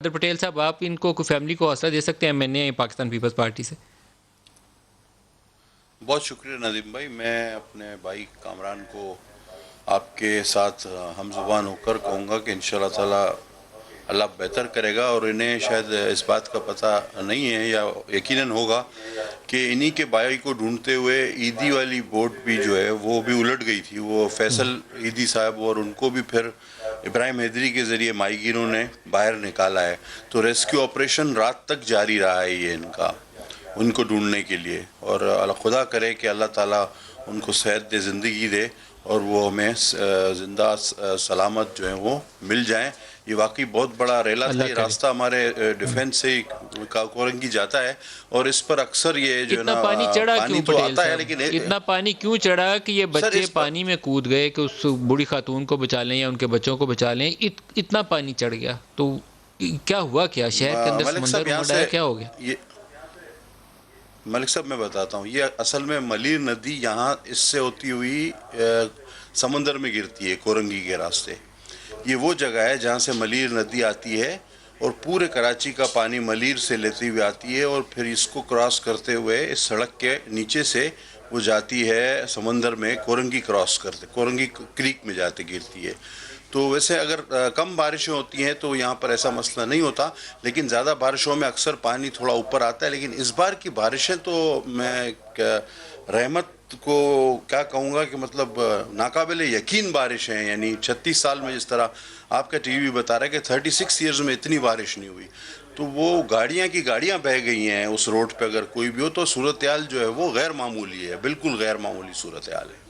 پٹیل صاحب، آپ ان کو فیملی کو حوصلہ دے سکتے ہیں ایم این اے پاکستان پیپلز پارٹی سے؟ بہت شکریہ ندیم بھائی. میں اپنے بھائی کامران کو آپ کے ساتھ ہم زبان ہو کر کہوں گا کہ انشاءاللہ تعالی اللہ بہتر کرے گا، اور انہیں شاید اس بات کا پتہ نہیں ہے یا یقیناً ہوگا کہ انہی کے بھائی کو ڈھونڈتے ہوئے عیدی والی بوٹ بھی جو ہے وہ بھی الٹ گئی تھی. وہ فیصل عیدی صاحب اور ان کو بھی پھر ابراہیم حیدری کے ذریعے ماہی گیروں نے باہر نکالا ہے. تو ریسکیو آپریشن رات تک جاری رہا ہے یہ ان کو ڈھونڈنے کے لیے، اور خدا کرے کہ اللہ تعالیٰ ان کو صحت دے، زندگی دے، اور وہ ہمیں زندہ سلامت جو ہیں وہ مل جائیں. یہ واقعی بہت بڑا ریلا تھا. اللہ یہ کرے. راستہ ہمارے ڈیفینس سے ہی کورنگی جاتا ہے، اور اس پر اکثر یہ جو ہے اتنا نا پانی چڑھا پانی کیوں تو پٹیل آتا ہے صاحب؟ لیکن اتنا پانی کیوں چڑھا کہ یہ سر بچے اس پر پانی میں کود گئے کہ اس بوڑھی خاتون کو بچا لیں یا ان کے بچوں کو بچا لیں؟ اتنا پانی چڑھ گیا تو کیا ہوا؟ کیا شہر کے اندر ملک صاحب سمندر یہاں امڈ آیا؟ سے کیا ہو گیا؟ یہ ملک صاحب میں بتاتا ہوں. یہ اصل میں ملیر ندی یہاں اس سے ہوتی ہوئی سمندر میں گرتی ہے کورنگی کے راستے. یہ وہ جگہ ہے جہاں سے ملیر ندی آتی ہے، اور پورے کراچی کا پانی ملیر سے لیتی ہوئی آتی ہے، اور پھر اس کو کراس کرتے ہوئے اس سڑک کے نیچے سے وہ جاتی ہے سمندر میں، کورنگی کراس کرتے کورنگی کریک میں جاتے گرتی ہے. تو ویسے اگر کم بارشیں ہوتی ہیں تو یہاں پر ایسا مسئلہ نہیں ہوتا، لیکن زیادہ بارشوں میں اکثر پانی تھوڑا اوپر آتا ہے. لیکن اس بار کی بارشیں تو میں رحمت کو کیا کہوں گا کہ مطلب ناقابل یقین بارش ہیں. یعنی 36 سال میں جس طرح آپ کا ٹی وی بتا رہا ہے کہ 36 ایئرز میں اتنی بارش نہیں ہوئی، تو وہ گاڑیاں کی گاڑیاں بہہ گئی ہیں اس روڈ پہ. اگر کوئی بھی ہو تو صورتحال جو ہے وہ غیر معمولی ہے، بالکل غیر معمولی صورتحال ہے.